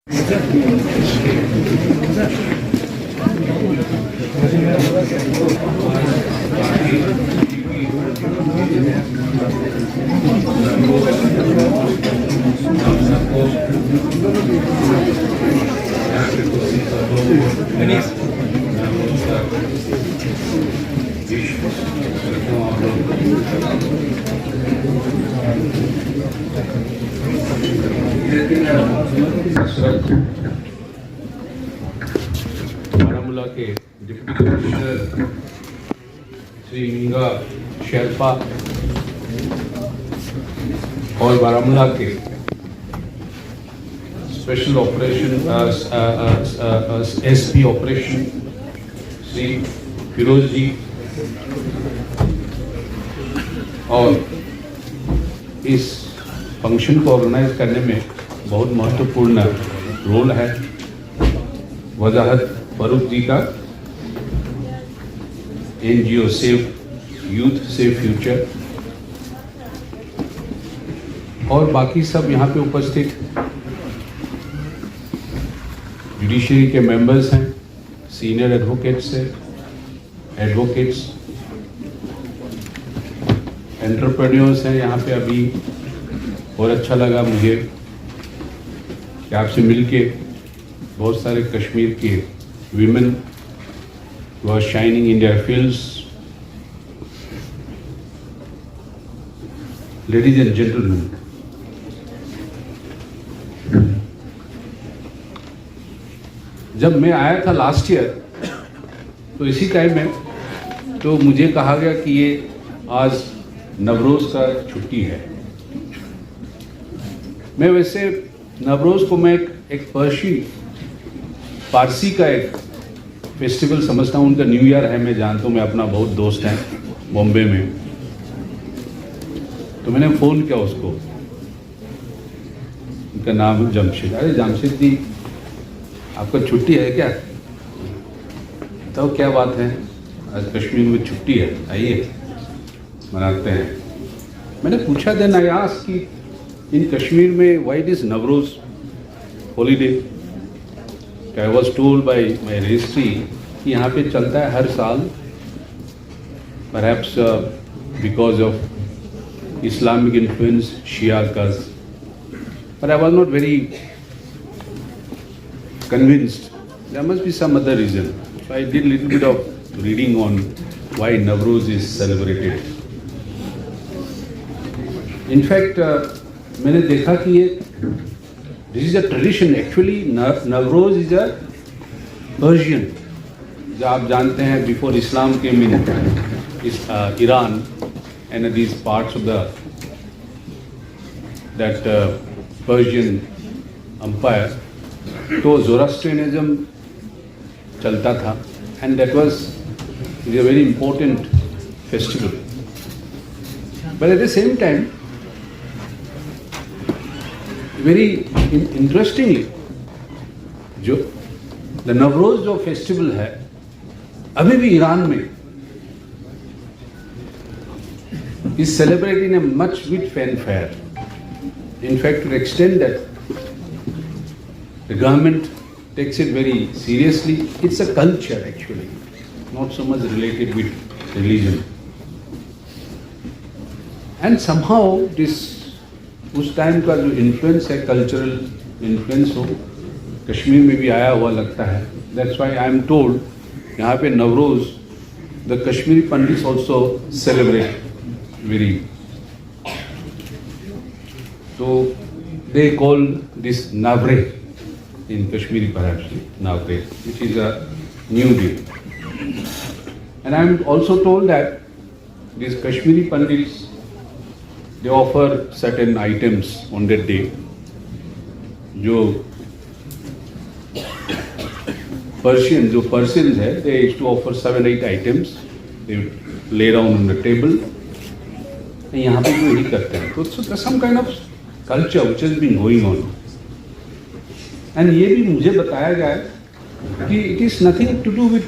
Ashraf, Baramulla के deputy commissioner Shri Minga Sherpa और बारामूला के special operation SP operation Shri Firoz ji और इस फंक्शन को ऑर्गेनाइज करने में बहुत महत्वपूर्ण रोल है वजाहत फरूक जी का, NGO save youth save future और बाकी सब यहाँ पे उपस्थित जुडिशरी के मेंबर्स हैं, सीनियर एडवोकेट्स हैं, एडवोकेट्स, एंटरप्रेन्योर्स हैं यहाँ पे। अभी और अच्छा लगा मुझे कि आपसे मिलके बहुत सारे कश्मीर के women were shining in their fields. Ladies and gentleman, जब मैं आया था लास्ट ईयर तो इसी टाइम में तो मुझे कहा गया कि ये आज नवरोज़ का छुट्टी है। मैं वैसे नवरोज़ को मैं एक पारसी का एक फेस्टिवल समझता हूँ, उनका न्यू ईयर है। मैं जानता हूँ, मैं अपना बहुत दोस्त है बॉम्बे में, तो मैंने फ़ोन किया उसको, उनका नाम है जमशेद। अरे जमशेद जी, आपका छुट्टी है क्या? तो क्या बात है, आज कश्मीर में छुट्टी है, आइए मनाते हैं। मैंने पूछा देन आई आस्क्ड कि इन कश्मीर में why this Navroz holiday? I was told by my registry कि यहाँ पे चलता है हर साल, perhaps because of Islamic influence Shia cause, but I was not very convinced. There must be some other reason. So I did a little bit of reading on why Navroz is celebrated. In fact, मैंने देखा कि ये this is a tradition. Actually, Navroz is a Persian. जो आप जानते हैं, before Islam came in Iran and these parts of that Persian empire, तो Zoroastrianism चलता था, and that was a very important festival. But at the same time, very interestingly, जो the Navroz जो festival है अभी भी ईरान में is celebrated in a much with fanfare. In fact, to the extent that the government takes it very seriously. It's a culture actually, not so much related with religion. And somehow this उस time का जो influence है, cultural influence हो, कश्मीर में भी आया हुआ लगता है. That's why I am told यहाँ पे Navroz the Kashmiri Pandits also celebrate very. So they call this Navre in Kashmiri, perhaps Navre, which is a new day. And I am also told that these Kashmiri Pandits, they offer certain items on that day. जो Persians है, they used to offer 7-8 items. They would lay down on the table. यहाँ पे भी यही करते हैं. So there's some kind of culture which has been going on. And ये भी मुझे बताया गया है कि it is nothing to do with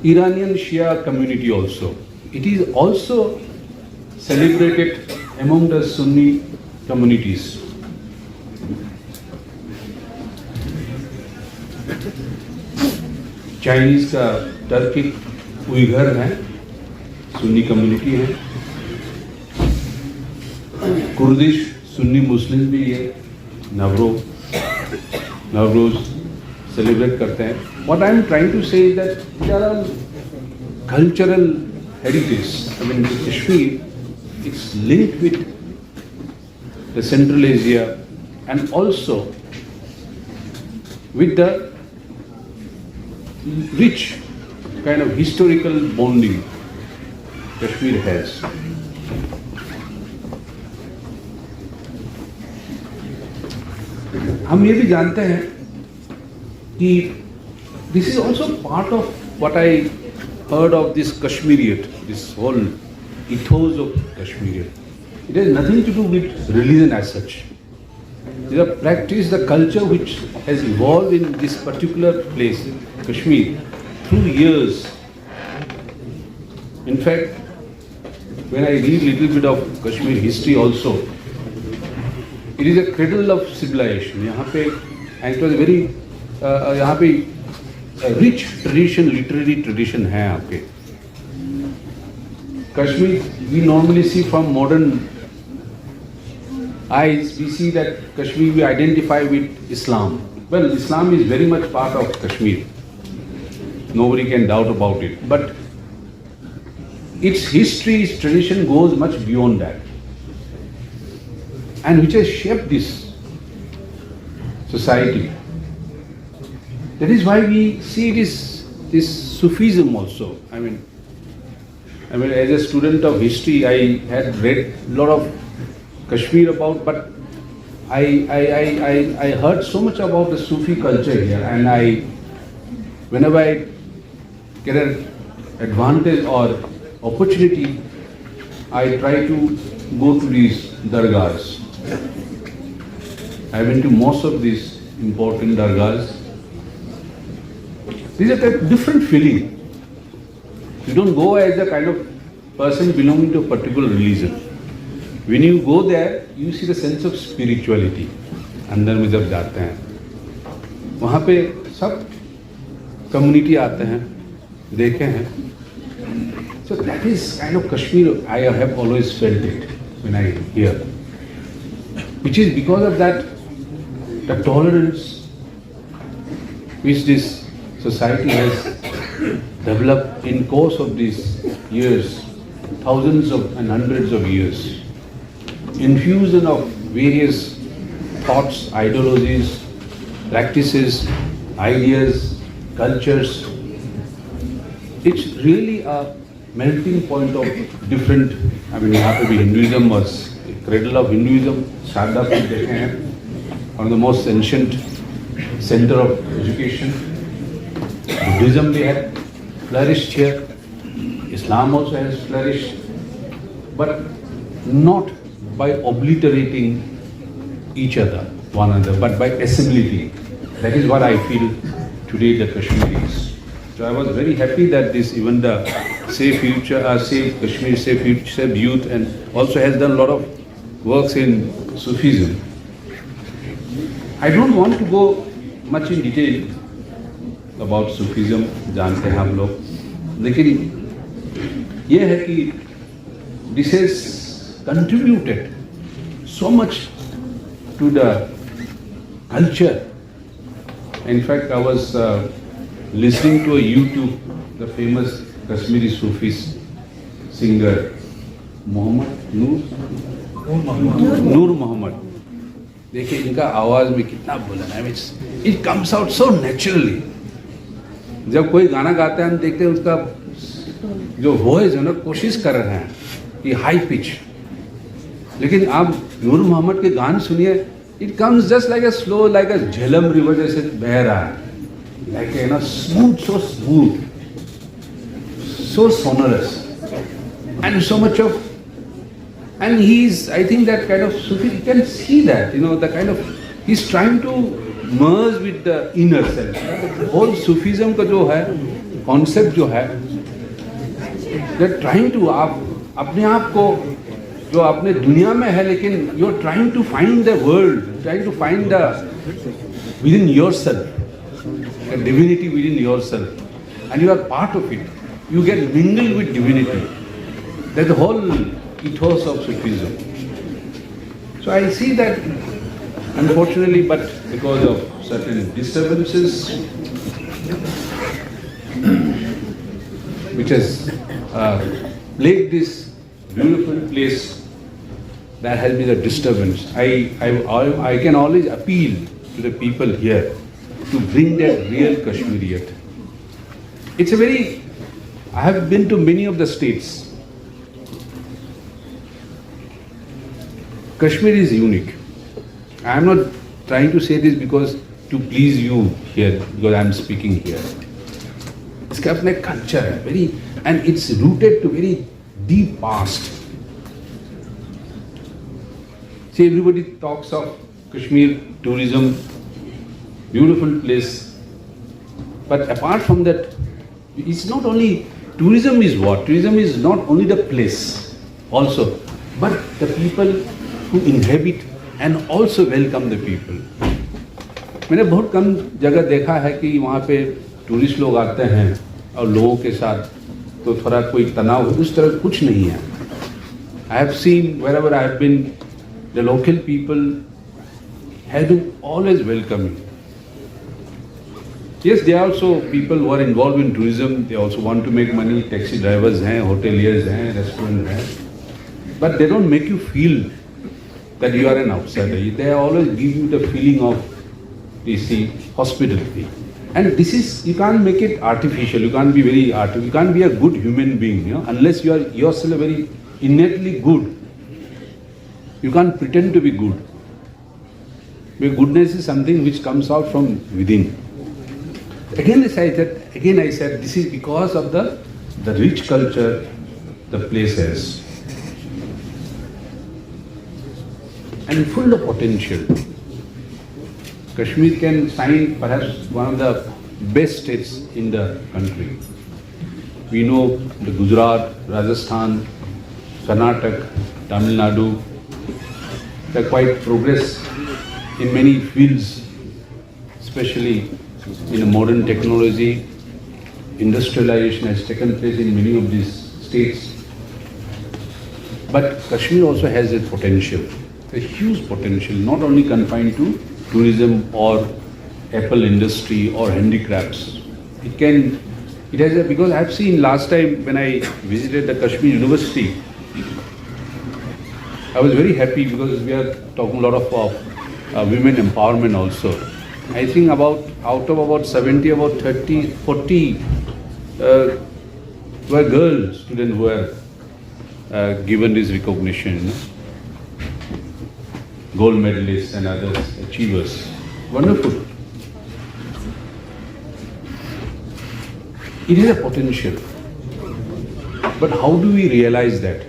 Iranian Shia community also. It is also celebrated among the Sunni communities. Chinese का Turkic Uyghur है, Sunni community है, कुर्दिश सुन्नी मुस्लिम भी है, नवरोज सेलिब्रेट करते हैं. What I am trying to say is that there are cultural heritage. I mean, Kashmir, it's linked with the Central Asia and also with the rich kind of historical bonding Kashmir has. हम ये भी जानते हैं कि this is also part of what I heard of this Kashmiriyat, this whole ethos of Kashmiriyat. It has nothing to do with religion as such. It is a practice, the culture which has evolved in this particular place, Kashmir, through years. In fact, when I read little bit of Kashmir history also, it is a cradle of civilization. यहाँ पे and it was very यहाँ पे rich tradition, literary tradition है आपके. Kashmir, we normally see from modern eyes, we see that Kashmir we identify with Islam. Well, Islam is very much part of Kashmir. Nobody can doubt about it. But its history, its tradition goes much beyond that. And which has shaped this society. That is why we see this Sufism also. I mean, as a student of history, I had read a lot of Kashmir about, but I heard so much about the Sufi culture here, and whenever I get an advantage or opportunity, I try to go to these dargahs. I went to most of these important dargahs. These are a different feeling. You don't go as a kind of person belonging to a particular religion. When you go there, you see the sense of spirituality. अंदर में जब जाते हैं, वहाँ पे सब community आते हैं, देखे हैं. So that is kind of Kashmir. I have always felt it when I hear, which is because of that, the tolerance which this society has developed in course of these years, thousands of and hundreds of years. Infusion of various thoughts, ideologies, practices, ideas, cultures. It's really a melting point of different. I mean, यहाँ पे भी Hinduism was a cradle of Hinduism. Sharda पीठ देखे हैं, one of the most ancient center of education. Buddhism we had flourished here. Islam also has flourished, but not by obliterating each other, one another, but by assimilating. That is what I feel today the Kashmir is. So I was very happy that this, even the Safe Future, Safe Kashmir, Safe Future, Safe Youth, and also has done a lot of works in Sufism. I don't want to go much in detail about Sufism, जानते हैं हम लोग, लेकिन ये है कि this has contributed so much to the culture. In fact, I was listening to a YouTube, the famous Kashmiri Sufi singer Mohammad, Noor Mohammad. देखिए इनका आवाज़ में कितना बुलंद है. It comes out so naturally. जब कोई गाना गाता है हम देखते हैं उसका जो वॉइस है ना, कोशिश कर रहे हैं कि हाई पिच, लेकिन आप नूर मोहम्मद के गाने सुनिए, it comes just like a slow, like a Jhelum river जैसे बह रहा है, like you know smooth, so sonorous, and so much of, and he's, I think that kind of Sufi, you can see that, you know, the kind of, he's trying to merge with the inner self. Whole Sufism का जो है concept जो है, they're trying to, आप अपने आप को जो अपने दुनिया में है, लेकिन you're trying to find the world, trying to find the within yourself. a divinity within yourself, and you are part of it. You get mingled with divinity. That's the whole ethos of Sufism. So I see that, unfortunately, but because of certain disturbances, which has plagued this beautiful place, there has been a disturbance. I can always appeal to the people here to bring that real Kashmiriyat. It's a very, I have been to many of the states. Kashmir is unique. I am not trying to say this because to please you here, because I am speaking here. इसका अपना culture है, very, and it's rooted to very deep past. See, everybody talks of Kashmir tourism, beautiful place. But apart from that, it's not only tourism is what? Tourism is not only the place also, but the people who inhabit and also welcome the people. मैंने बहुत कम जगह देखा है कि वहाँ पे tourist लोग आते हैं और लोगों के साथ तो थोड़ा कोई तनाव उस तरह कुछ नहीं है. I have seen wherever I have been, the local people have been always welcoming. Yes, they are also people who are involved in tourism. They also want to make money. Taxi drivers हैं, hoteliers हैं, restaurant हैं. But they don't make you feel that you are an outsider. They always give you the feeling of, you see, hospitality. And this is, you can't make it artificial. You can't be very artificial. You can't be a good human being, unless you are yourself very innately good. You can't pretend to be good. Because goodness is something which comes out from within. Again I said, this is because of the rich culture the place has. And full of potential. Kashmir can sign perhaps one of the best states in the country. We know the Gujarat, Rajasthan, Karnataka, Tamil Nadu, they quite progress in many fields, especially in modern technology. Industrialization has taken place in many of these states. But Kashmir also has a potential, a huge potential, not only confined to tourism or apple industry or handicrafts. It has a, because I've seen last time when I visited the Kashmir University, I was very happy because we are talking a lot of women empowerment also. I think out of about 70, about 30, 40 were girl students who were given this recognition. Gold medalists and others, achievers. Wonderful. It is a potential. But how do we realize that?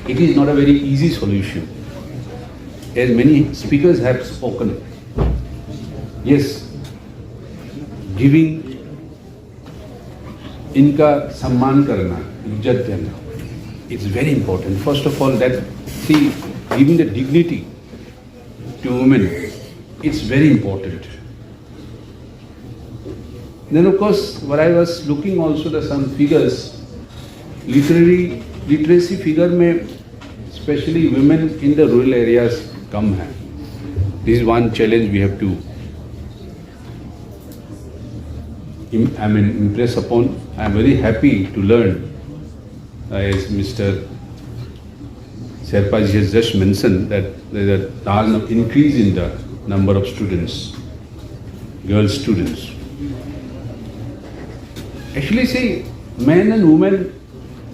It is not a very easy solution. As many speakers have spoken. Yes, giving इनका सम्मान करना, इज्जत देना, it's very important. First of all, that giving the dignity to women, it's very important. Then of course, what I was looking also the some figures, literacy figure में, especially women in the rural areas कम है. This is one challenge we have to impress upon. I am very happy to learn, as Mr. Sherpa has just mentioned, that there is a large increase in the number of students, girl students. Actually, see, men and women,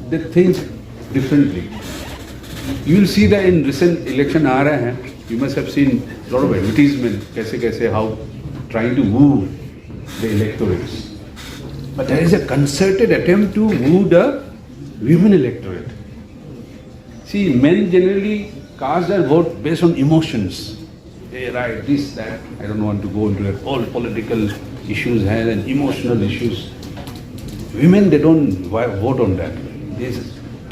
they think differently. You will see that in recent election aa rahe hain, you must have seen a lot of advertisement, kaise how trying to woo the electorates. But there is a concerted attempt to woo the women electorate. See, men generally cast their vote based on emotions. Hey, right, this, that. I don't want to go into that. All political issues and emotional issues. Women, they don't vote on that. They say,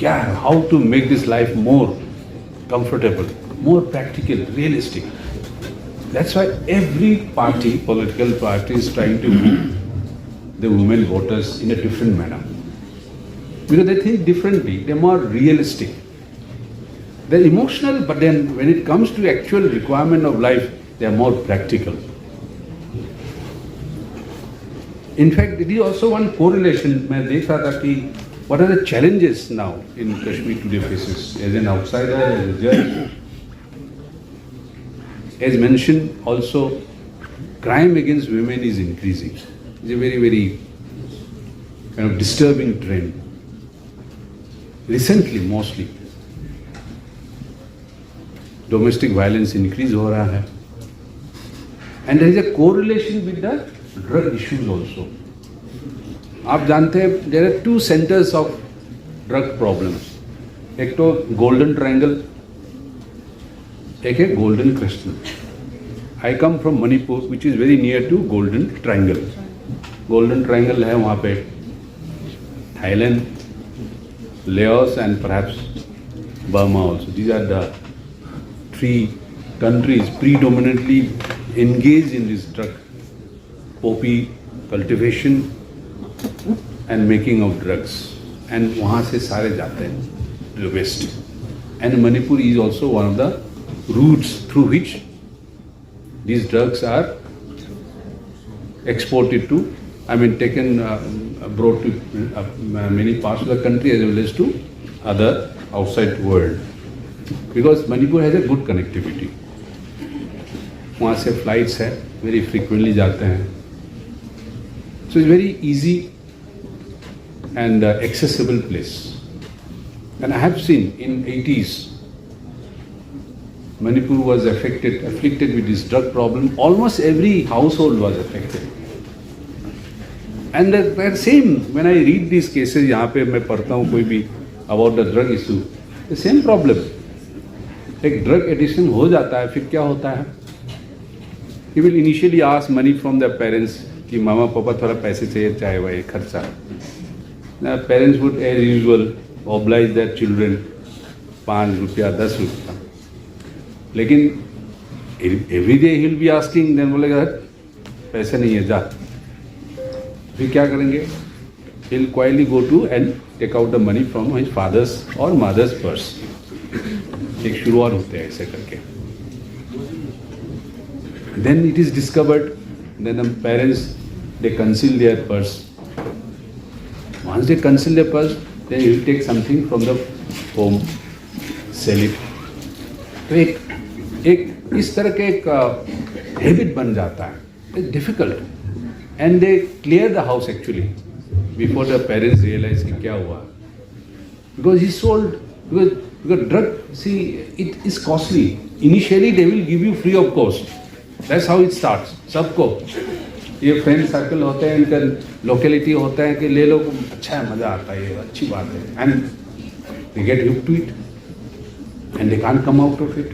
how to make this life more comfortable, more practical, realistic. That's why every party, political party, is trying to win the women voters in a different manner. Because they think differently, they're more realistic. They're emotional, but then when it comes to actual requirement of life, they're more practical. In fact, it is also one correlation. मैं देख रहा था कि what are the challenges now in Kashmir today faces as an outsider, as a judge. As mentioned, also crime against women is increasing. It's a very, very kind of disturbing trend. Recently, mostly, domestic violence increase हो रहा है. And there is a correlation with the drug issues also. आप जानते हैं, there are two centers of drug problems. एक तो golden triangle, एक है golden crystal. I come from Manipur, which is very near to golden triangle. Golden triangle है वहाँ पे Thailand, Laos, and perhaps Burma also. These are the three countries predominantly engaged in this drug poppy cultivation and making of drugs. And वहाँ से सारे जाते हैं to the west. And Manipur is also one of the routes through which these drugs are exported to, taken, brought to many parts of the country as well as to other outside world. Because Manipur has a good connectivity. वहाँ से flights है, very frequently जाते हैं. So it's very easy and accessible place. And I have seen in 80s, Manipur was afflicted with this drug problem. Almost every household was affected. And the same, when I read these cases, यहाँ पे मैं पढ़ता हूँ कोई भी about the drug issue, the same problem. एक drug addiction हो जाता है, फिर क्या होता है? He will initially ask money from their parents कि मामा पापा थोड़ा पैसे चाहिए, चाहे वही खर्चा. The parents would, as usual, oblige their children, 5 रुपया, 10 रुपया. लेकिन every day he will be asking, then बोलेगा पैसे नहीं है, जा. फिर क्या करेंगे? He'll quietly go to and take out the money from his father's or mother's purse. एक शुरुआत होते हैं ऐसे करके. Then it is discovered, then the parents, they conceal their purse. Once they conceal their purse, then he will take something from the home, sell it. तो एक इस तरह के एक हैबिट बन जाता है. It's difficult. And they clear the house actually before the parents realize कि क्या हुआ. Because he sold, because drug, see, it is costly. Initially they will give you free of cost. That's how it starts. सबको ये friend circle होते हैं, इनका locality होता है कि ले लो, अच्छा है, मज़ा आता है, ये अच्छी बात है. And they get hooked to it and they can't come out of it.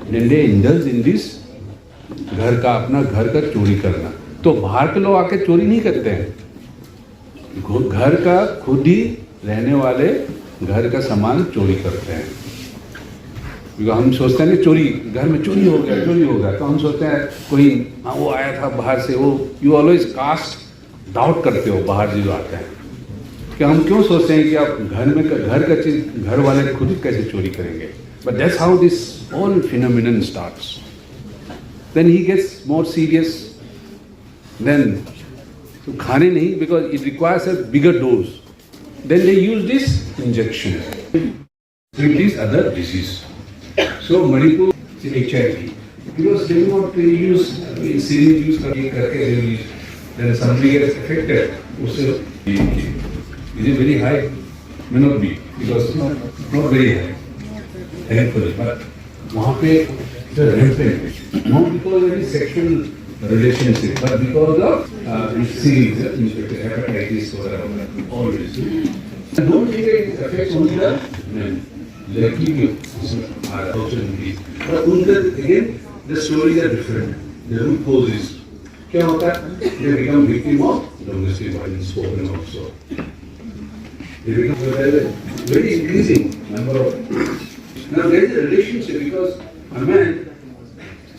Then they indulge in this घर का, अपना घर का चोरी करना. तो बाहर के लोग आके चोरी नहीं करते हैं. घर का खुद ही रहने वाले घर का सामान चोरी करते हैं. हम सोचते हैं कि चोरी, घर में चोरी हो गया, तो हम सोचते हैं कोई वो आया था बाहर से, वो यू ऑलवेज कास्ट डाउट करते हो बाहर जो आते हैं कि हम क्यों सोचते हैं कि आप घर का चीज घर वाले खुद ही कैसे चोरी करेंगे. But that's how this whole phenomenon starts. Then he gets more serious. Then तो खाने नहीं, because it requires a bigger dose. Then they use this injection with this other disease. So Manipur is HIV because they want to use syringe use करके then somebody gets affected. उससे is it very high? May not be because not very high. Thankfully, but वहाँ पे the rampant not because of any sexual relationship, but because of disease, hepatitis or whatever. All this. Don't think it affects only the men. Luckily, are also increased. But again, the stories are different. The root cause is, क्या होता है? They become victim of domestic violence, spoken also. They become very increasing number of. Now there is a relationship because a man,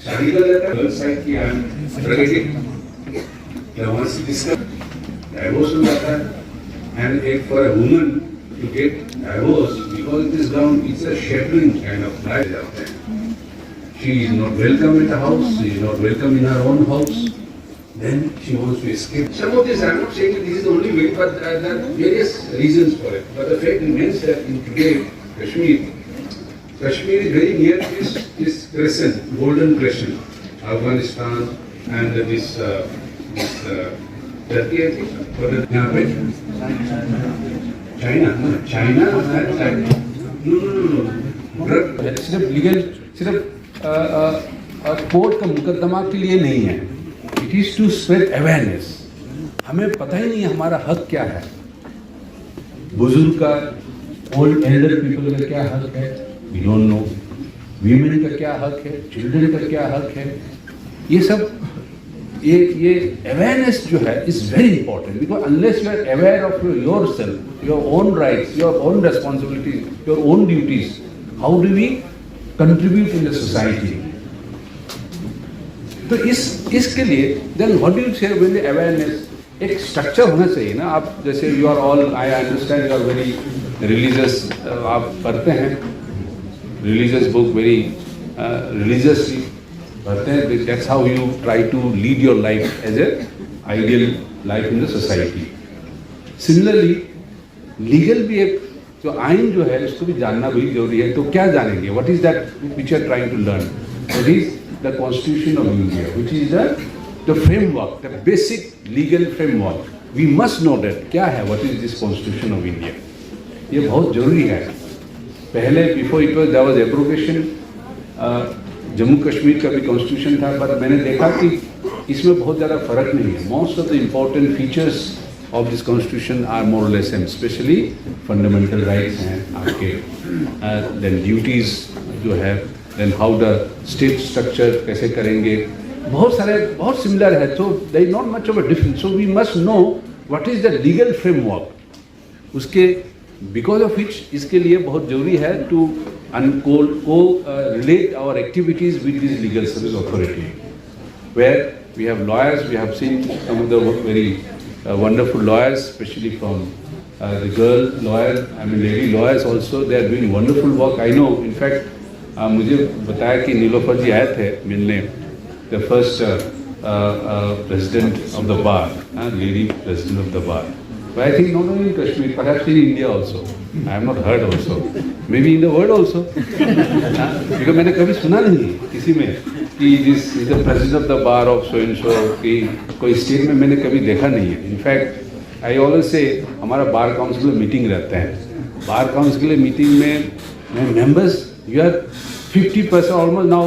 शादी का लड़का girl side की once you discuss divorce हो जाता है, and if for a woman to get divorced because it is down, it's a shattering kind of life. She is not welcome in the house, she is not welcome in her own house, then she wants to escape. Some of this, I am not saying that this is the only way, but there are various reasons for it. But the fact remains that in today, Kashmir is very near this crescent, golden crescent, Afghanistan and this Turkey, I think. यहाँ पे China, no. सिर्फ legal, सिर्फ court का मुकदमा के लिए नहीं है. It is to spread awareness. हमें पता ही नहीं हमारा हक क्या है. बुजुर्ग का, ओल्ड एल्डर पीपल का क्या हक है, वी डोंट नो. वीमेन का क्या हक है, चिल्ड्रन का क्या हक है. ये सब ये अवेयरनेस जो है is very important, because unless you are aware of your self, your own rights, your own responsibilities, your own duties, how do we contribute in the society. तो इसके लिए then what do you say when the awareness, एक structure होना चाहिए ना. आप जैसे you are all, I understand you are very religious, आप पढ़ते हैं रिलीजियस बुक, वेरी रिलीजियसली पढ़ते हैं. That's how you try to lead your life as a ideal life in the society. Similarly legal भी एक जो आइन जो है उसको भी जानना भी जरूरी है. तो क्या जानेंगे, what is that which are trying to learn. That is the constitution of India, which is the framework, the basic legal framework. We must know that क्या है, what is this constitution of India. ये बहुत जरूरी है. पहले before it was there was abrogation. Jammu Kashmir का भी constitution था, बट मैंने देखा कि इसमें बहुत ज़्यादा फर्क नहीं है. Most of the important features of this constitution are more less same, specially fundamental rights हैं आपके, देन ड्यूटीज़ जो है, then how the state structure कैसे करेंगे, बहुत सारे बहुत सिमिलर है. So there is not much of a difference. So we must know what is the legal framework. उसके बिकॉज ऑफ विच इसके लिए बहुत जरूरी है to relate our activities with this legal service authority, where we have lawyers. We have seen some of the very wonderful lawyers, especially from the girl lawyers, I mean lady lawyers also. They are doing wonderful work. I know, in fact, मुझे बताया कि नीलोफर जी आए थे मिलने, the first president of the bar, lady president of the bar. But I think not only in Kashmir, perhaps in India also. I have not heard also. Maybe in the world also. Because मैंने कभी सुना नहीं किसी में कि this is the president of the bar of so and so. कि कोई state में मैंने कभी देखा नहीं है. In fact, I always say हमारा बार काउंसिल में मीटिंग रहता है. बार काउंसिल मीटिंग में members you are 50% almost now.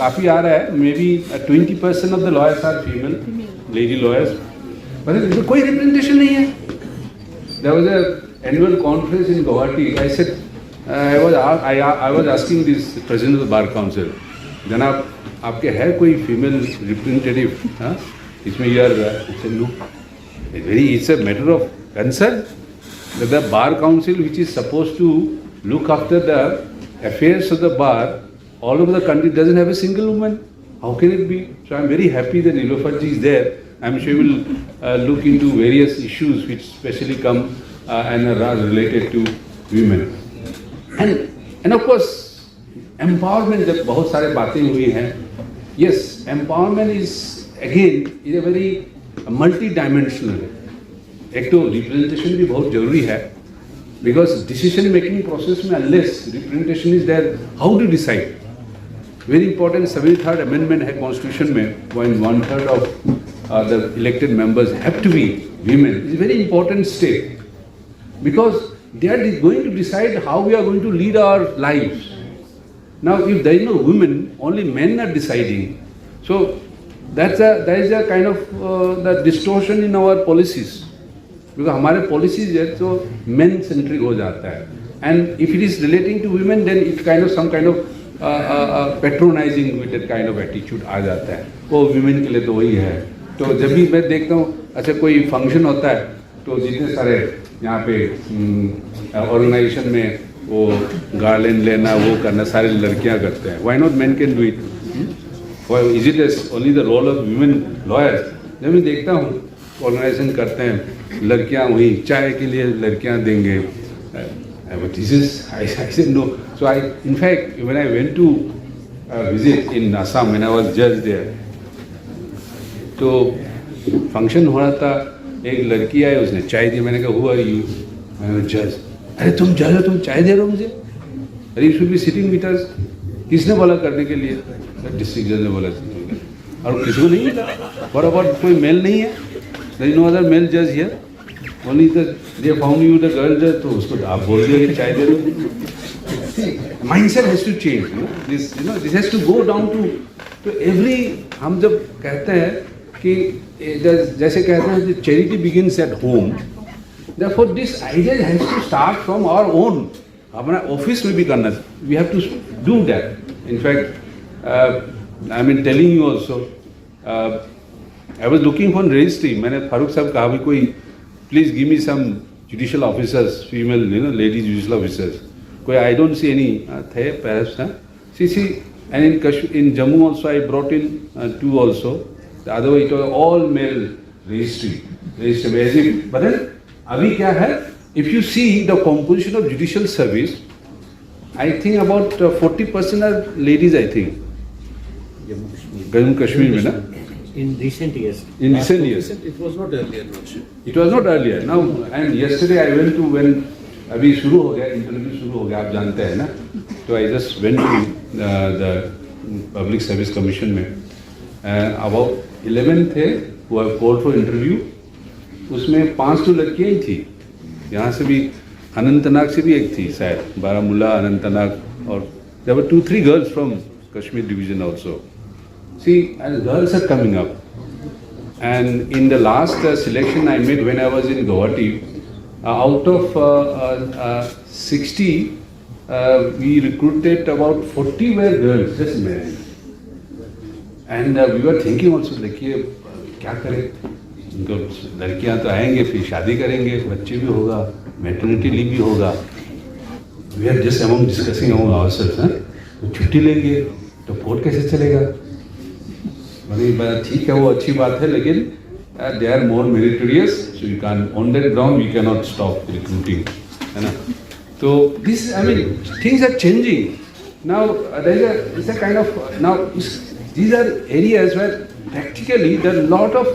काफ़ी आ रहा है. Maybe 20% of the lawyers are female, lady lawyers. पर कोई रिप्रेजेंटेशन नहीं है. There was a annual conference in Guwahati. I said, I was asking this president of the bar council, जनाब आपके है कोई फीमेल रिप्रेजेंटेटिव इसमें? यार no. It's a matter of concern that the bar council, which is supposed to look after the affairs of the bar all over the country, doesn't have a single woman. How can it be? So I'm very happy that Nilofarji is there. I'm sure we will look into various issues which especially come and are related to women. And of course, empowerment, जब बहुत सारे बातें हुई हैं. Yes, empowerment is again is a very multi-dimensional. एक तो representation भी बहुत जरूरी है, because decision making process में unless representation is there, how to decide? Very important 73rd amendment है constitution में, when 1/3 of the elected members have to be women. It's a very important step, because they are going to decide how we are going to lead our lives. Now, if there is no women, only men are deciding. So that is a kind of the distortion in our policies, because हमारे policies है तो men centric हो जाता है. And if it is relating to women, then it kind of some kind of patronizing with that kind of attitude आ जाता है. वो women के लिए तो वही है. तो जब भी मैं देखता हूँ अच्छा कोई फंक्शन होता है तो जितने सारे यहाँ पे ऑर्गेनाइजेशन में वो गार्लैंड लेना वो करना सारे लड़कियाँ करते हैं. Why not main can do it. Is it only the role of women lawyers? जब मैं देखता हूँ ऑर्गेनाइजेशन करते हैं, लड़कियाँ वही चाय के लिए लड़कियाँ देंगे. But this is, I said no. So in fact, when I went to visit in Assam, when I was judge there, तो फंक्शन हो रहा था, एक लड़की आई, उसने चाय दी. मैंने कहा, who are you? मैंने कहा, जज. अरे तुम जज हो, तुम चाय दे रहे हो मुझे? अरे you should be sitting with us. किसने बोला करने के लिए? डिस्ट्रिक्ट जज ने बोला. और किसी को नहीं मिला. और अब कोई मेल नहीं है. There is no other male judge here. Only they found you the girl judge, तो उसको आप बोल दिया कि चाय दे दो. Mindset has to change. This has to go down to every. हम जब कहते हैं कि जैसे कहते हैं charity begins at home. Therefore, this idea has to start from our own. अपना ऑफिस में भी करना. We have to do that. In fact, I mean telling you also. I was looking for registry. मैंने फारूक साहब कहा भी कोई please give me some judicial officers, female, lady judicial officers. कोई I don't see any थे perhaps. See, and in Jammu also I brought in 2 also. The other way it was all male registry. But then अभी क्या है? If you see the composition of judicial service, I think about 40% are ladies. I think. Jammu Kashmir में ना? In recent years. In recent years. It was not earlier. It was not earlier. Now, and yesterday I went to when अभी शुरू हो गया, interview शुरू हो गया, आप जानते हैं ना. तो I just went to the Public Service Commission में. About 11 थे who have called for interview. उसमें 5 तो लड़कियाँ ही थी. यहाँ से भी अनंतनाग से भी एक थी शायद, बारामुल्ला, अनंतनाग, और there were 2-3 girls from Kashmir division also. See, and girls are coming up. And in the last selection I made when I was in Guwahati, out of 60, we recruited about 40 were girls, just imagine. And we were thinking also, देखिए क्या करें, लड़कियां तो आएंगे, फिर शादी करेंगे, बच्चे भी होगा, मैटरनिटी लीव भी होगा. We are just discussing among ourselves, तो छुट्टी लेंगे तो वोट कैसे चलेगा? ठीक है, वो अच्छी बात है, लेकिन they are more meritorious, so you can on that ground we cannot stop recruiting, है ना? तो this, I mean, things are changing now. It's a kind of now. These are areas where practically there are a lot of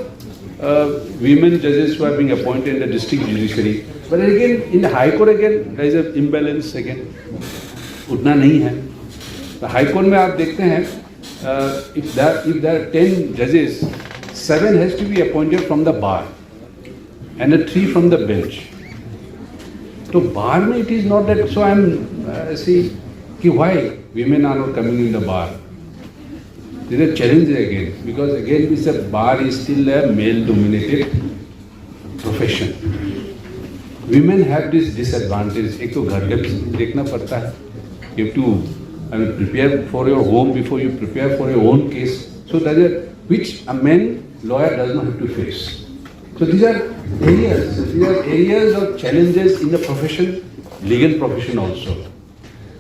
women judges who are being appointed in the district judiciary, but again in the High Court again there is an imbalance again. उतना नहीं है. तो High Court में आप देखते हैं. If there are 10 judges, 7 has to be appointed from the bar and 3 from the bench. So bar mein it is not that. So I am see why women are not coming in the bar. There is a challenge again, because again this bar is still a male-dominated profession. Women have this disadvantage. एक तो घर का देखना पड़ता है. You have to prepare for your home before you prepare for your own case. So that is which a man lawyer does not have to face. So these are areas of challenges in the profession, legal profession also.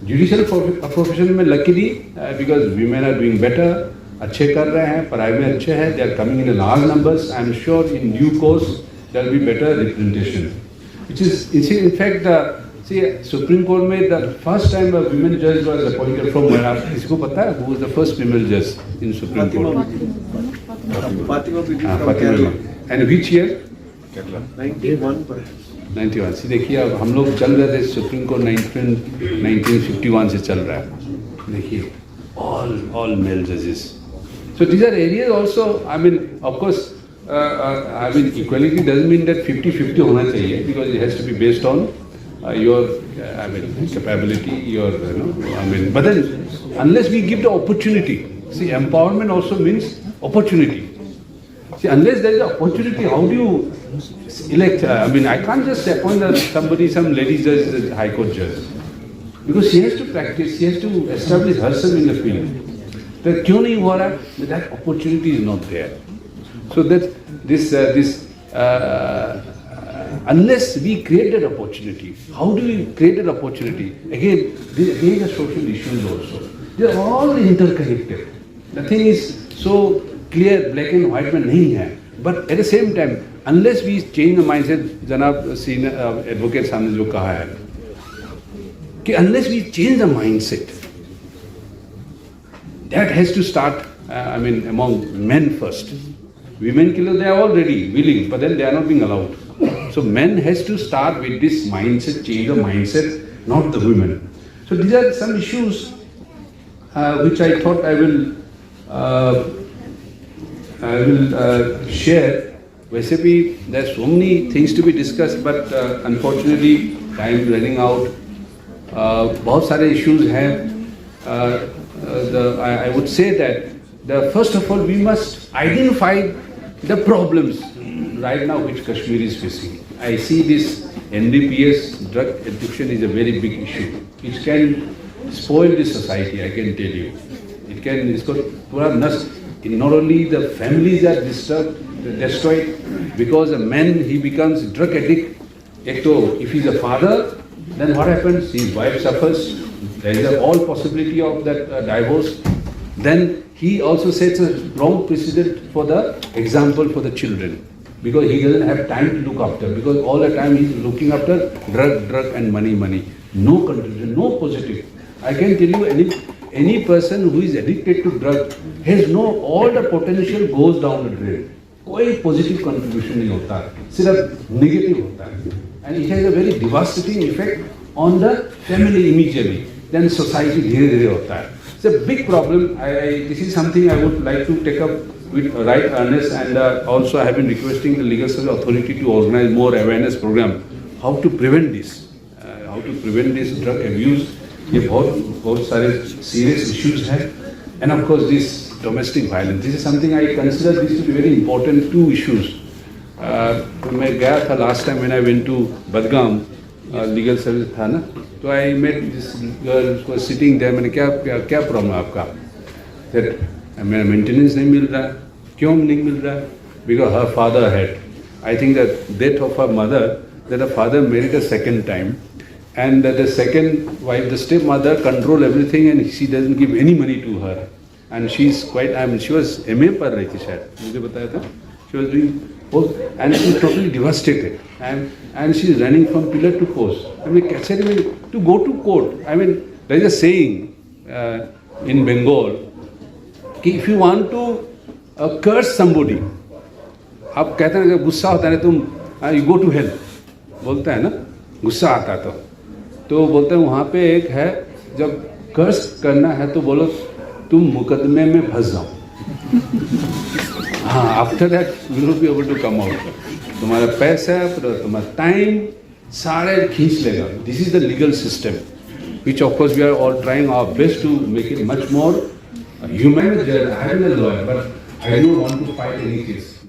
Judicial profession में luckily because women are doing better, अच्छे कर रहे हैं, पढ़ाई में अच्छे हैं, they are coming in large numbers. I am sure in due course there will be better representation. Which is in fact see, Supreme Court में the first time a women judge was appointed from Wajahat. किसको पता है who was the first female judge in Supreme Court? Fatima. And which year? 91 perhaps. 91. See, देखिए अब हम लोग चल रहे थे Supreme Court 1951 से चल रहा है. देखिए all male judges. So these are areas also. I mean, of course, I mean equality doesn't mean that 50-50 होना चाहिए, because it has to be based on your capability, your but then unless we give the opportunity, see, empowerment also means opportunity. See, unless there is an opportunity, how do you elect? I can't just appoint some lady judge as a High Court judge, because she has to practice, she has to establish herself in the field. तो क्यों नहीं हो रहा? That opportunity is not there. So that this unless we create that opportunity, how do we create that opportunity? Again, these are social issues also. They are all interconnected. The thing is, so clear black and white में नहीं है. But at the same time, unless we change the mindset, जनाब senior advocate साहब ने जो कहा है कि unless we change the mindset, that has to start. I mean, among men first. Women killers, they are already willing, but then they are not being allowed. So men has to start with this mindset, change the mindset, not the women. So these are some issues which I thought I will share. वैसे भी there are so many things to be discussed, but unfortunately time running out. बहुत सारे issues हैं. I would say that first of all we must identify the problems right now which Kashmir is facing. I see this NDPS, drug addiction, is a very big issue which can spoil the society, I can tell you. It can, isko pura nas, not only the families are destroyed because a man, he becomes drug addict. If he's a father, then what happens? His wife suffers. There is all possibility of that divorce. Then he also sets a wrong precedent for the example for the children, because he doesn't have time to look after, because all the time he's looking after drug and money. No contribution, no positive. I can tell you any person who is addicted to drug has all the potential goes down the drain. कोई positive contribution नहीं होता, सिर्फ negative होता है. And it has a very devastating effect on the family immediately. Then society धीरे धीरे होता है. It's a big problem. This is something I would like to take up with right earnest, and also I have been requesting the legal service authority to organize more awareness program. How to prevent this? How to prevent this drug abuse? ये बहुत सारे serious issues हैं, and of course this domestic violence. This is something I consider this to be very important. Two issues. मैं गया था last time when I went to Badgam, legal service था ना, तो I met this girl who was sitting there. मैंने क्या problem है आपका? That मेरा मेंटेनेंस नहीं मिल रहा. क्यों नहीं मिल रहा? Because her father had, I think that death of her mother, that her father married a second time, and the second wife, the stepmother, control everything, and she doesn't give any money to her. And she's quite, I mean, she was MA पढ़ रही थी शायद, मुझे बताया था. She was doing, and she's totally devastated, and she's running from pillar to post. I mean, to go to court. I mean, there is a saying in Bengal, if you want to curse somebody, आप कहते हैं जब गुस्सा होता है ना तुम, you go to hell, बोलता है ना, गुस्सा आता तो बोलते हैं वहाँ पे एक है, जब कर्स करना है तो बोलो तुम मुकदमे में फंस जाओ. हाँ, after that you will be able to come out. तुम्हारा पैसा, तुम्हारा टाइम सारे खींच लेगा. This is the legal system which of course we are all trying our best to make it much more human. I am a lawyer, but I don't want to fight any case.